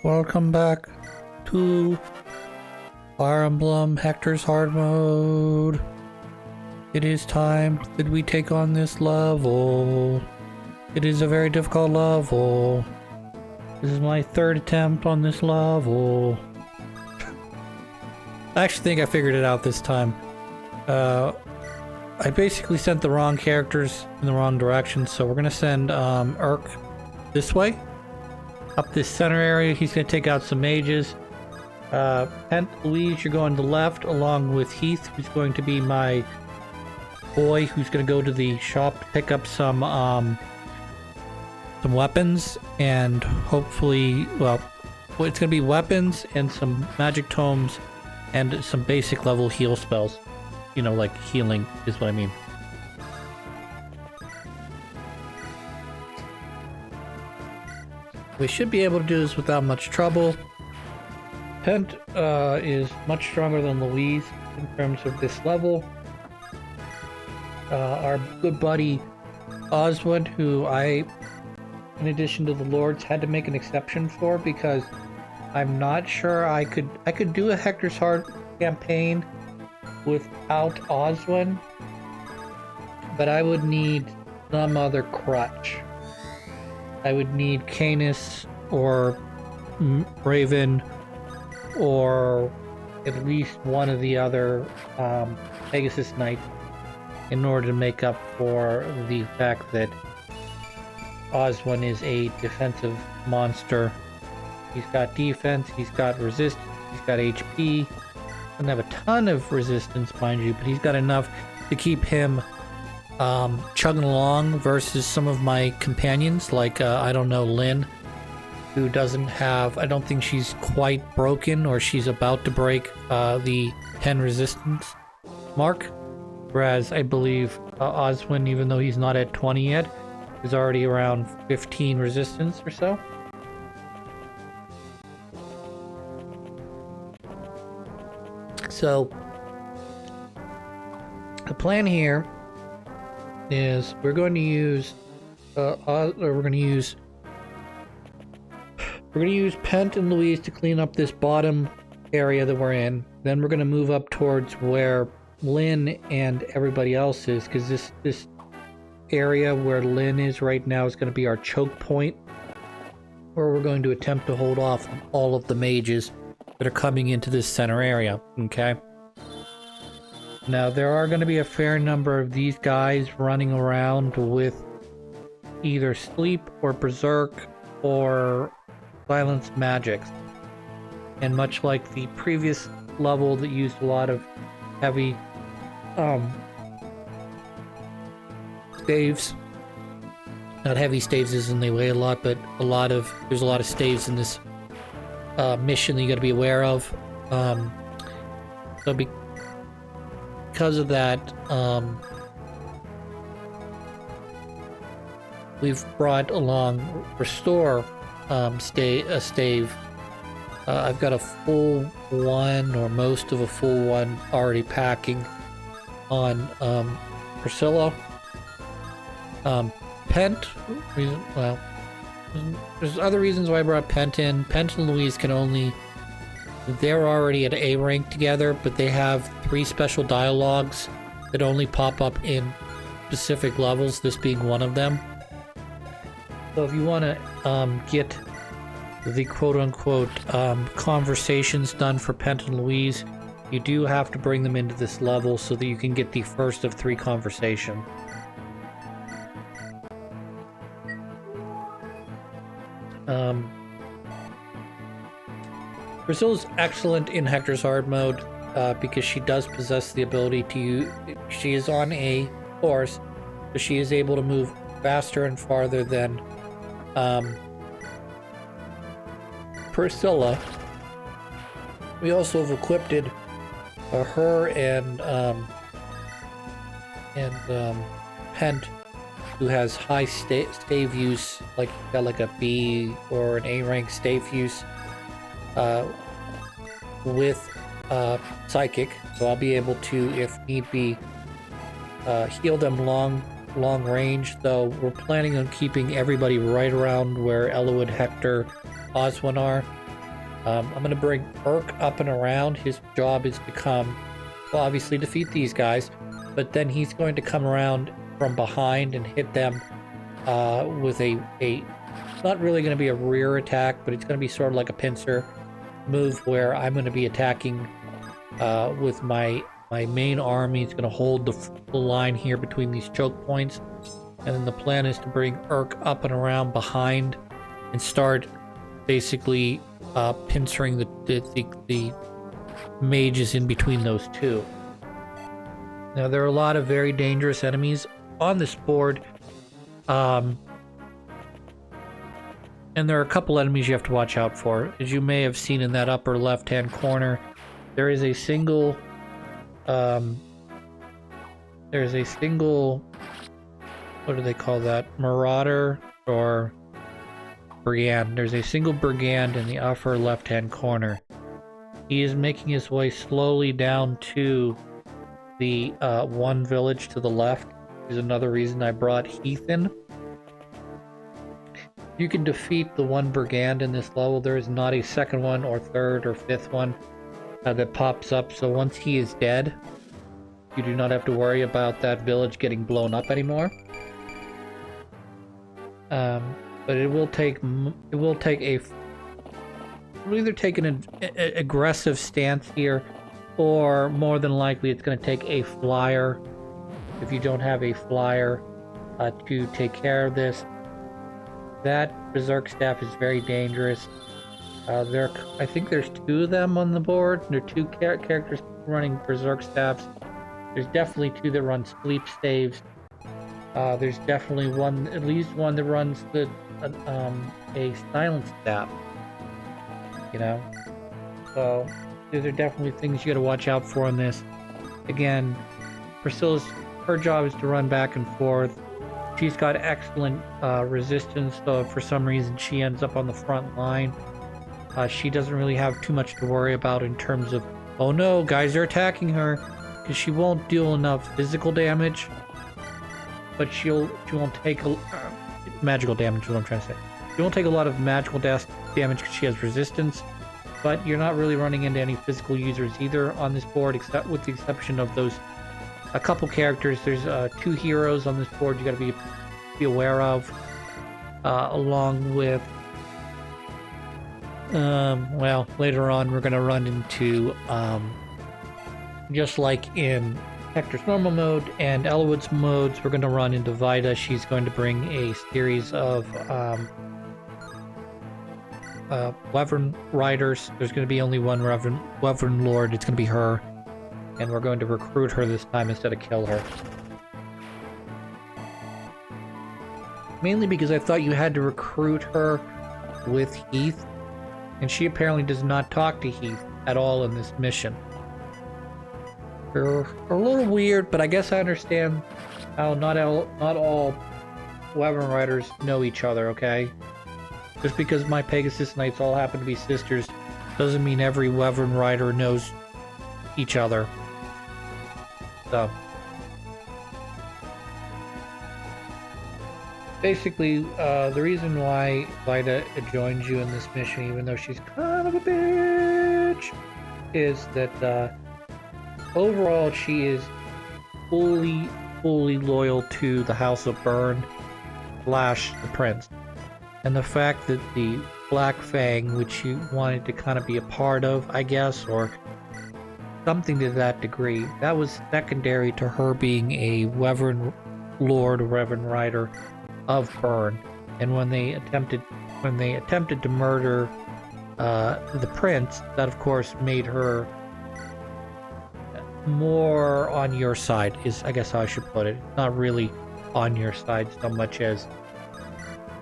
Welcome back to Fire Emblem Hector's Hard Mode. It is time that we take on this level. It is a very difficult level. This is my third attempt on this level. I actually think I figured it out this time. I basically sent the wrong characters in the wrong direction, so we're gonna send Urk this way. Up this center area, he's going to take out some mages. Louise, you're going to the left, along with Heath, who's going to be my boy, who's going to go to the shop to pick up some weapons, and hopefully, well, it's going to be weapons and some magic tomes and some basic level heal spells. You know, like healing is what I mean. We should be able to do this without much trouble. Pent is much stronger than Louise in terms of this level. Our good buddy Oswald, who I, in addition to the Lords, had to make an exception for because I'm not sure I could do a Hector's Heart campaign without Oswald, but I would need some other crutch. I would need Canis or Raven or at least one of the other Pegasus Knights in order to make up for the fact that Oswin is a defensive monster. He's got defense, he's got resistance, he's got HP. Doesn't have a ton of resistance, mind you, but he's got enough to keep him chugging along versus some of my companions, like, I don't know, Lynn, who doesn't have, I don't think she's quite broken, or she's about to break the 10 resistance mark, whereas I believe Oswin, even though he's not at 20 yet, is already around 15 resistance or so. So, the plan here is we're going to use Pent and Louise to clean up this bottom area that we're in. Then we're going to move up towards where Lynn and everybody else is, because this area where Lynn is right now is going to be our choke point, where we're going to attempt to hold off all of the mages that are coming into this center area. Okay. Now, there are going to be a fair number of these guys running around with either sleep or berserk or silence magics. And much like the previous level that used a lot of heavy staves, not heavy staves isn't they weigh a lot, but there's a lot of staves in this mission that you got to be aware of. So because of that, we've brought along Restore stave. I've got a full one, or most of a full one, already packing on Priscilla. Pent, well, there's other reasons why I brought Pent in. Pent and Louise can only... They're already at A rank together, but they have 3 special dialogues that only pop up in specific levels, this being one of them. So if you want to get the quote-unquote conversations done for Pent and Louise, you do have to bring them into this level so that you can get the first of 3 conversations. Priscilla's excellent in Hector's Hard Mode because she does possess the ability to she is on a horse, so she is able to move faster and farther than Priscilla. We also have equipped her and Pent, who has high stave use, like a B or an A rank stave use, with Psychic, so I'll be able to, if need be, heal them long range, though we're planning on keeping everybody right around where Elowood, Hector, Oswin are, I'm going to bring Urk up and around. His job is to come, well, obviously defeat these guys, but then he's going to come around from behind and hit them with a it's not really going to be a rear attack, but it's going to be sort of like a pincer move where I'm going to be attacking with my main army. It's going to hold the line here between these choke points, and then the plan is to bring Urk up and around behind and start basically pincering the mages in between those two. Now, there are a lot of very dangerous enemies on this board, and there are a couple enemies you have to watch out for. As you may have seen in that upper left-hand corner, there is a single, what do they call that? Marauder or brigand. There's a single brigand in the upper left-hand corner. He is making his way slowly down to the one village to the left. Is another reason I brought Heath in. You can defeat the one brigand in this level. There is not a second one or third or fifth one that pops up. So once he is dead, you do not have to worry about that village getting blown up anymore. But it will take we'll either take an aggressive stance here, or more than likely it's going to take a flyer. If you don't have a flyer to take care of this, that berserk staff is very dangerous. I think there's two of them on the board. There are two characters running berserk staffs. There's definitely two that run sleep staves. There's definitely one, at least one that runs a silent staff. You know, so these are definitely things you got to watch out for on this. Again, her job is to run back and forth. She's got excellent resistance, so if for some reason she ends up on the front line, she doesn't really have too much to worry about in terms of, oh no, guys are attacking her, because she won't deal enough physical damage, but she won't take magical damage is what I'm trying to say. She won't take a lot of magical damage because she has resistance, but you're not really running into any physical users either on this board, except with the exception of those a couple characters. There's two heroes on this board you got to be aware of, along with well, later on we're going to run into just like in Hector's normal mode and Elowood's modes, we're going to run into Vida. She's going to bring a series of Wyvern Riders. There's going to be only one Wyvern Lord. It's going to be her. And we're going to recruit her this time instead of kill her. Mainly because I thought you had to recruit her with Heath. And she apparently does not talk to Heath at all in this mission. They're a little weird, but I guess I understand how not all Wyvern Riders know each other, okay? Just because my Pegasus Knights all happen to be sisters doesn't mean every Wyvern Rider knows each other. So basically, the reason why Vida joins you in this mission, even though she's kind of a bitch, is that overall she is fully loyal to the House of Burn / the Prince. And the fact that the Black Fang, which she wanted to kind of be a part of, I guess, or something to that degree, that was secondary to her being a Wyvern Lord or Wyvern Rider of Burn. And when they attempted to murder the Prince, that of course made her more on your side, is I guess how I should put it. Not really on your side so much as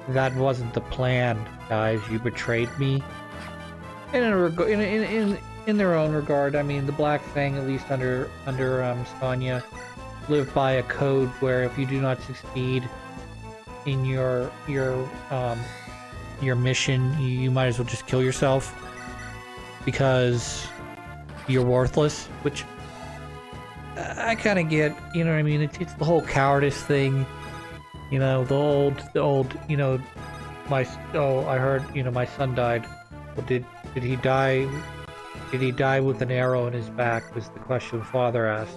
that wasn't the plan, guys. You betrayed me. In their own regard, I mean, the Black Fang, at least under Sonya, live by a code where if you do not succeed in your mission, you might as well just kill yourself because you're worthless. Which I kind of get, you know what I mean? It's the whole cowardice thing. You know, the old, you know, I heard, you know, my son died Well, did he die? Did he die with an arrow in his back? Was the question Father asked.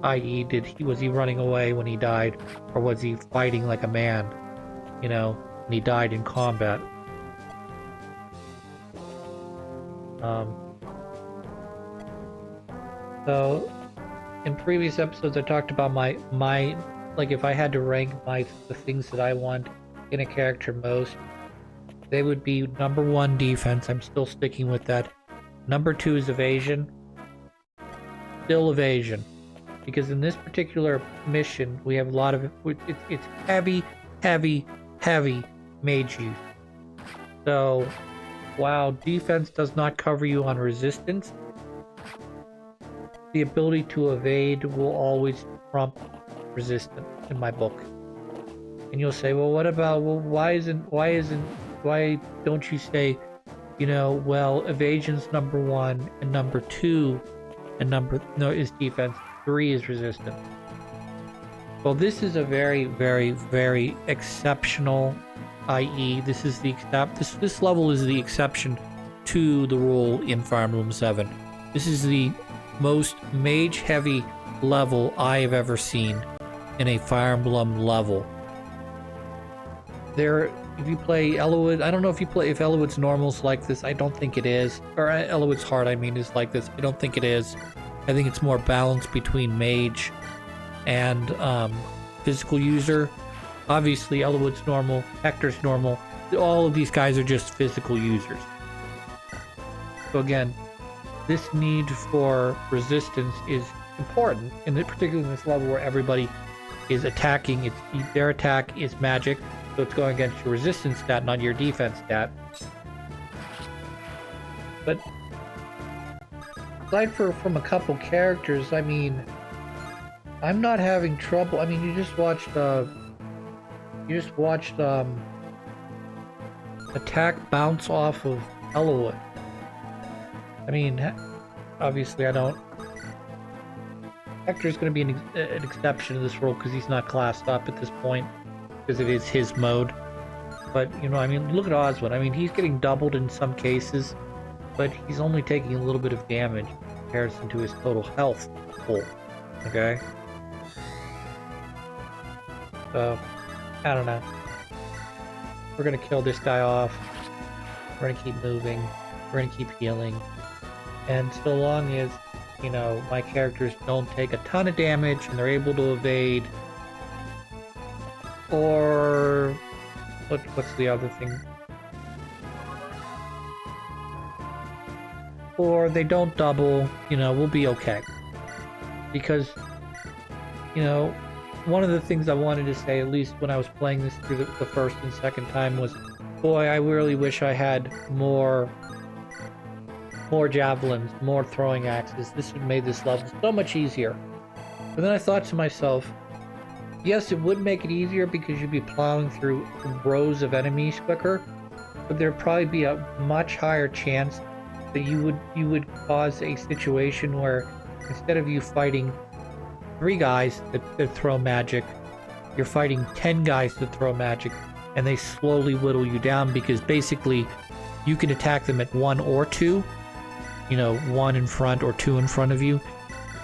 I.e., was he running away when he died, or was he fighting like a man? You know, and he died in combat. So, in previous episodes, I talked about my like if I had to rank the things that I want in a character most, they would be number 1 defense. I'm still sticking with that. Number 2 is evasion. Still evasion, because in this particular mission we have a lot of it's heavy mage use. So while defense does not cover you on resistance, the ability to evade will always trump resistance in my book. And you'll say, well, what about, well, why don't you say, you know, well, evasion's number 1 and number 2 and is defense, 3 is resistance. Well, this is a very, very, very exceptional, i.e., this level is the exception to the rule in Fire Emblem 7. This is the most mage-heavy level I have ever seen in a Fire Emblem level. If you play Elowood, I don't know if Elowood's normal's like this. I don't think it is. Or Elowood's hard, I mean, is like this. I don't think it is. I think it's more balanced between mage and physical user. Obviously, Elowood's normal, Hector's normal. All of these guys are just physical users. So again, this need for resistance is important, particularly in this level where everybody is attacking. Their attack is magic, so it's going against your resistance stat, not your defense stat. But aside from a couple characters, I mean, I'm not having trouble. I mean, you just watched attack bounce off of Elowood. I mean, obviously I don't. Hector's going to be an exception to this rule because he's not classed up at this point, because it is his mode. But, you know, I mean, look at Oswald. I mean, he's getting doubled in some cases, but he's only taking a little bit of damage in comparison to his total health pool. Okay? So, I don't know. We're going to kill this guy off. We're going to keep moving. We're going to keep healing. And so long as, you know, my characters don't take a ton of damage and they're able to evade, or what's the other thing? Or they don't double, you know, we'll be okay. Because, you know, one of the things I wanted to say, at least when I was playing this through the first and second time, was, boy, I really wish I had more javelins, more throwing axes. This would have made this level so much easier. But then I thought to myself, yes, it would make it easier because you'd be plowing through rows of enemies quicker, but there'd probably be a much higher chance that you would cause a situation where instead of you fighting 3 guys that throw magic, you're fighting 10 guys that throw magic, and they slowly whittle you down because basically you can attack them at 1 or 2. You know, 1 in front or 2 in front of you.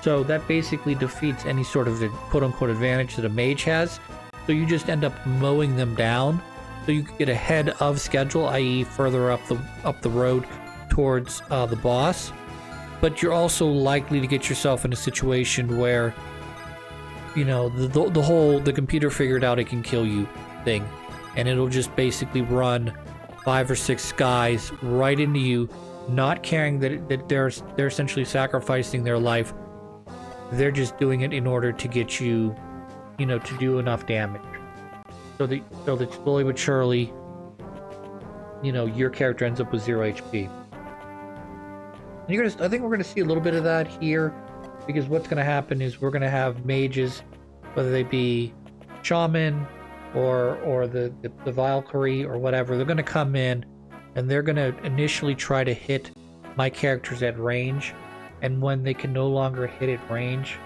So that basically defeats any sort of quote-unquote advantage that a mage has. So you just end up mowing them down. So you can get ahead of schedule, i.e. further up the road towards the boss. But you're also likely to get yourself in a situation where, you know, the computer figured out it can kill you thing. And it'll just basically run 5 or 6 guys right into you, not caring that they're essentially sacrificing their life. They're just doing it in order to get you, you know, to do enough damage. So that slowly but surely, you know, your character ends up with 0 HP. I think we're gonna see a little bit of that here, because what's gonna happen is we're gonna have mages, whether they be shaman or the Valkyrie or whatever, they're gonna come in and they're going to initially try to hit my characters at range, and when they can no longer hit at range,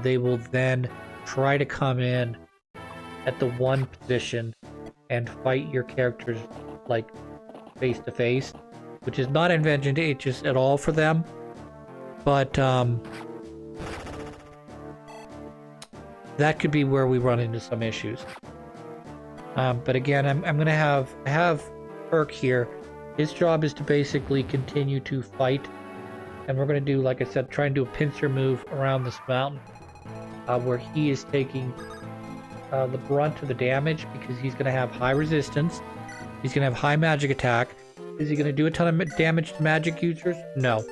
they will then try to come in at the 1 position and fight your characters like face to face, which is not advantageous at all for them. But that could be where we run into some issues. But again, I'm gonna have Erk here. His job is to basically continue to fight, and we're gonna do, like I said, try and do a pincer move around this mountain, where he is taking the brunt of the damage because he's gonna have high resistance. He's gonna have high magic attack. Is he gonna do a ton of damage to magic users? No.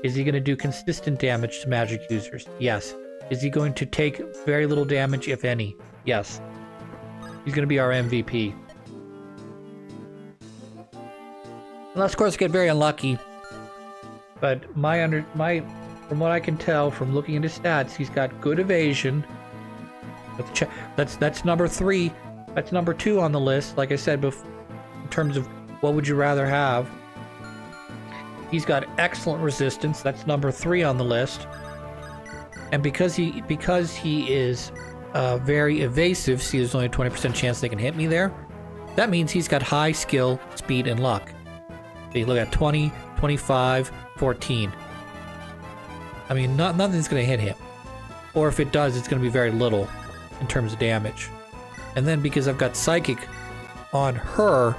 Is he gonna do consistent damage to magic users? Yes. Is he going to take very little damage, if any? Yes. He's going to be our MVP. Unless, of course, get very unlucky. But from what I can tell from looking into stats, he's got good evasion. Let's check. That's number 3. That's number 2 on the list. Like I said, in terms of what would you rather have, he's got excellent resistance. That's number 3 on the list. And because he is very evasive, see there's only a 20% chance they can hit me there. That means he's got high skill, speed, and luck. So you look at 20, 25, 14. I mean, nothing's going to hit him. Or if it does, it's going to be very little in terms of damage. And then because I've got Psychic on her,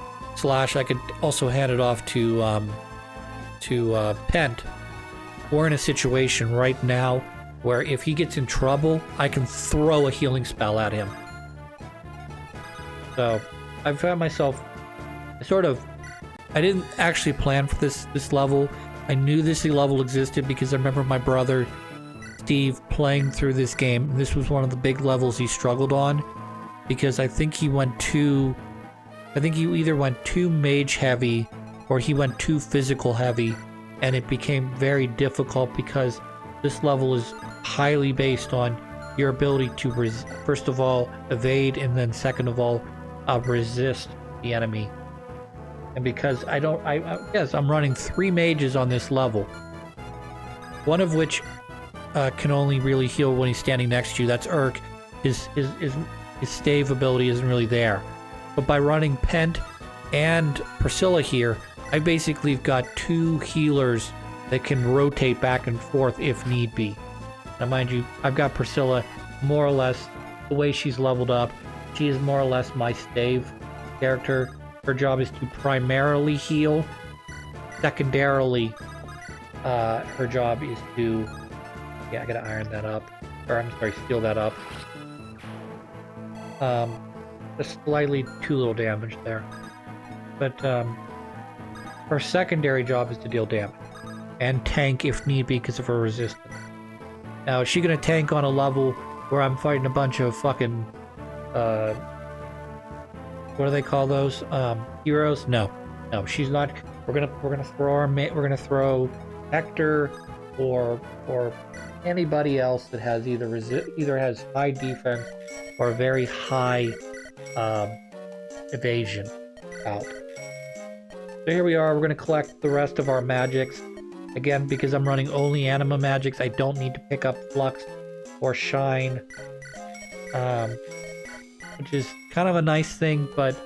/ I could also hand it off to Pent. We're in a situation right now where if he gets in trouble, I can throw a healing spell at him. So I've found myself I didn't actually plan for this level. I knew this level existed because I remember my brother Steve playing through this game. This was one of the big levels he struggled on because I think he either went too mage heavy or he went too physical heavy, and it became very difficult because this level is highly based on your ability to first of all evade, and then second of all resist the enemy. And because I'm running 3 mages on this level, one of which can only really heal when he's standing next to you. That's Erk. His stave ability isn't really there. But by running Pent and Priscilla here, I basically have got 2 healers that can rotate back and forth if need be. Now mind you, I've got Priscilla more or less the way she's leveled up. She is more or less my stave character. Her job is to primarily heal. Secondarily, her job is to... Yeah, I gotta iron that up. Or I'm sorry, steal that up. Just slightly too little damage there. But her secondary job is to deal damage. And tank if need be because of her resistance. Now, is she gonna tank on a level where I'm fighting a bunch of fucking... what do they call those? Heroes? No. No, she's not. We're gonna throw Hector or anybody else that has either has high defense or very high evasion out. So here we are. We're gonna collect the rest of our magics. Again, because I'm running only anima magics, I don't need to pick up flux or shine, which is kind of a nice thing. But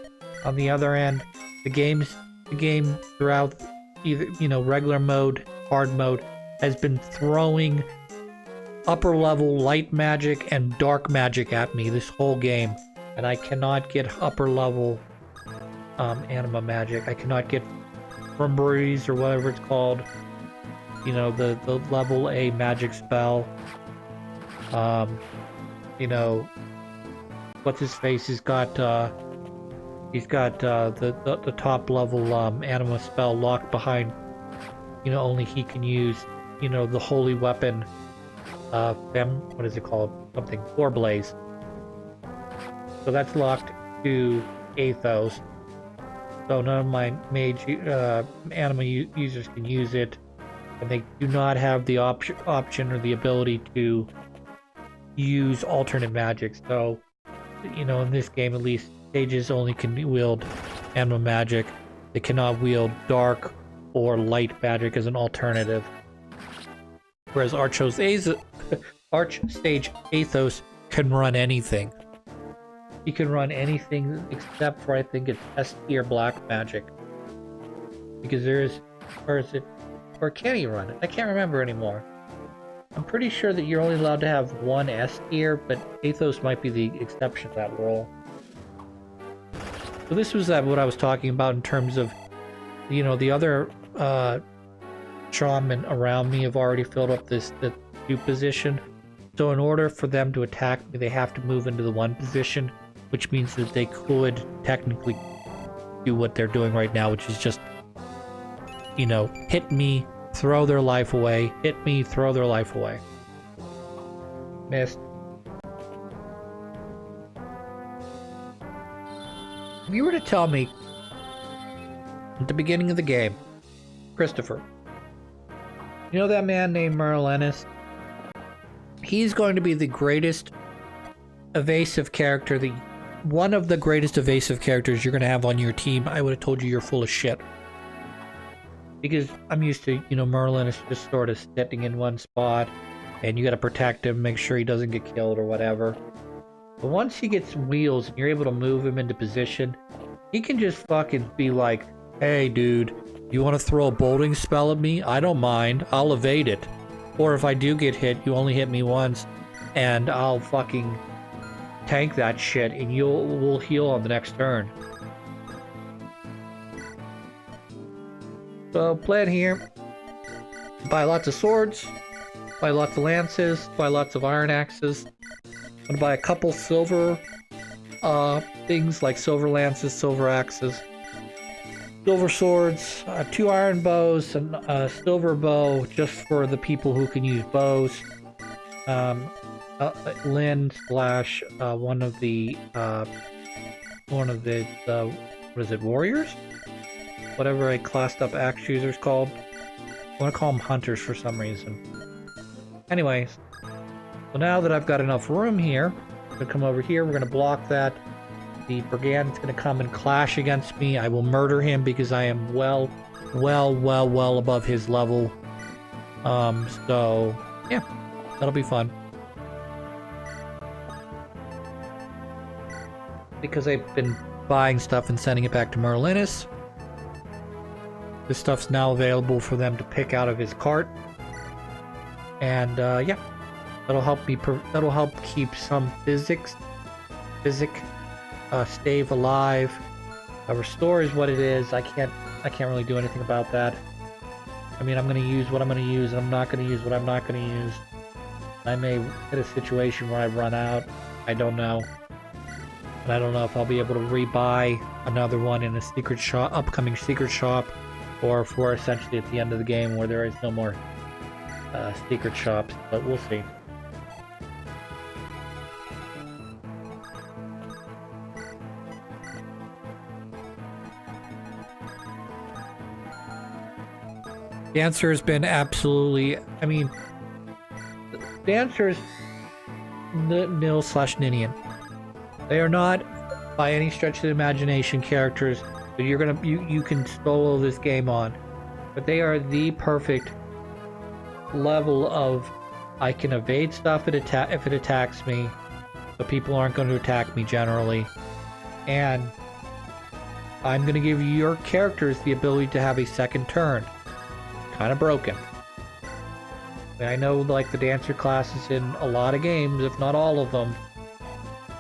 on the other end, the game throughout either regular mode, hard mode, has been throwing upper level light magic and dark magic at me this whole game, and I cannot get upper level anima magic. I cannot get Brumbreeze or whatever it's called. The level A magic spell. What's his face? He's got the top level anima spell locked behind. Only he can use. The holy weapon. What is it called? Something Forblaze. So that's locked to Athos. So none of my mage anima users can use it. And they do not have the option or the ability to use alternate magic. So, in this game at least, sages only can wield anima magic. They cannot wield dark or light magic as an alternative. Whereas Archstage Athos can run anything. He can run anything except for, I think it's S tier black magic. Because there is, or is it, or can he run it? I can't remember anymore. I'm pretty sure that you're only allowed to have one S tier, but Athos might be the exception to that rule. So this was what I was talking about in terms of, you know, the other shaman around me have already filled up the 2 position. So in order for them to attack me, they have to move into the 1 position, which means that they could technically do what they're doing right now, which is just, you know, hit me, throw their life away, hit me, throw their life away. Missed. If you were to tell me at the beginning of the game, Christopher, you know that man named Merlinus? He's going to be the greatest evasive character, one of the greatest evasive characters you're going to have on your team. I would have told you you're full of shit. Because I'm used to, you know, Merlinus just sort of sitting in one spot, and you got to protect him, make sure he doesn't get killed or whatever. But once he gets some wheels and you're able to move him into position, he can just fucking be like, hey dude, you want to throw a bolting spell at me? I don't mind, I'll evade it. Or if I do get hit, you only hit me once, and I'll fucking tank that shit, and we'll heal on the next turn. So plan here, buy lots of swords, buy lots of lances, buy lots of iron axes. I'm gonna buy a couple silver things like silver lances, silver axes, silver swords, 2 iron bows, and a silver bow just for the people who can use bows. Lynn slash one of the what is it, warriors? Whatever a classed up axe user's called. I want to call them hunters for some reason. Anyways, so now that I've got enough room here, I'm gonna come over here, we're gonna block that. The brigand's gonna come and clash against me. I will murder him because I am well above his level. So yeah, that'll be fun. Because I've been buying stuff and sending it back to Merlinus, this stuff's now available for them to pick out of his cart. And yeah, that'll help me. That'll help keep some physic stave alive. Restore is what it is. I can't really do anything about that. I mean, I'm gonna use what I'm gonna use, and I'm not gonna use what I'm not gonna use. I may hit a situation where I run out. I don't know. And I don't know if I'll be able to rebuy another one in a secret shop, upcoming secret shop, or if we're essentially at the end of the game where there is no more secret shops, but we'll see. The answer has been absolutely, I mean, the answer is nil/Ninian. They are not, by any stretch of the imagination, characters that you can solo this game on. But they are the perfect level of, I can evade stuff if it attacks me, but people aren't going to attack me generally. And I'm going to give your characters the ability to have a second turn. Kind of broken. I know, like, the dancer class is in a lot of games, if not all of them.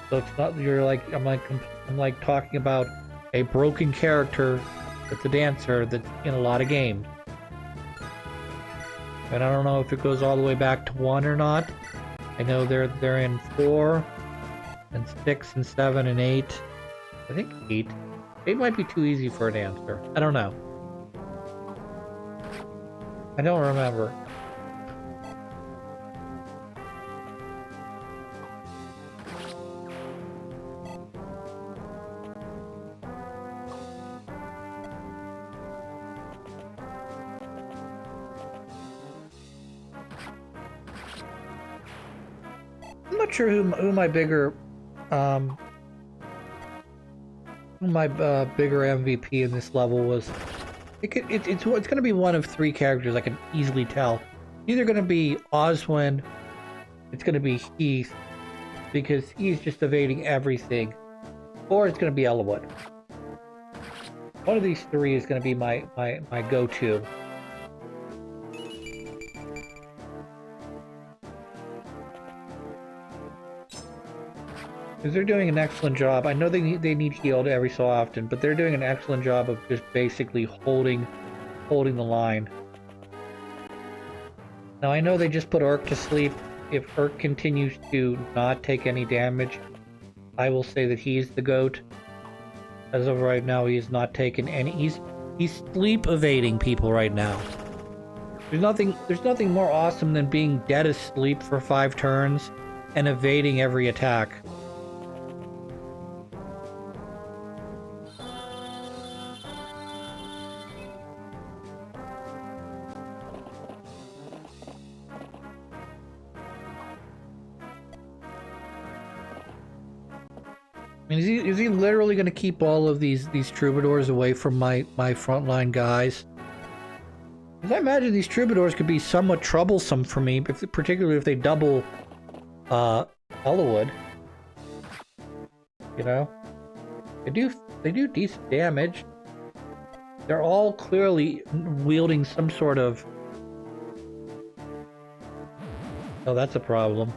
So it's not, I'm like talking about a broken character that's a dancer that's in a lot of games. And I don't know if it goes all the way back to 1 or not. I know they're in 4 and 6 and 7 and 8. I think 8. 8 might be too easy for a dancer. I don't know. I don't remember. I'm not sure who my bigger bigger MVP in this level was. It's going to be one of 3 characters I can easily tell. Either going to be Oswin, it's going to be Heath, because he's just evading everything, or it's going to be Elwood. One of these three is going to be my go-to. Because they're doing an excellent job. I know they need healed every so often, but they're doing an excellent job of just basically holding the line. Now I know they just put Urk to sleep. If Urk continues to not take any damage, I will say that he's the GOAT. As of right now, he has not taken any. He's sleep evading people right now. There's nothing more awesome than being dead asleep for 5 turns and evading every attack. I mean, is he literally going to keep all of these troubadours away from my frontline guys? Because I imagine these troubadours could be somewhat troublesome for me, particularly if they double Ellawood. You know, they do decent damage. They're all clearly wielding some sort of... Oh, that's a problem.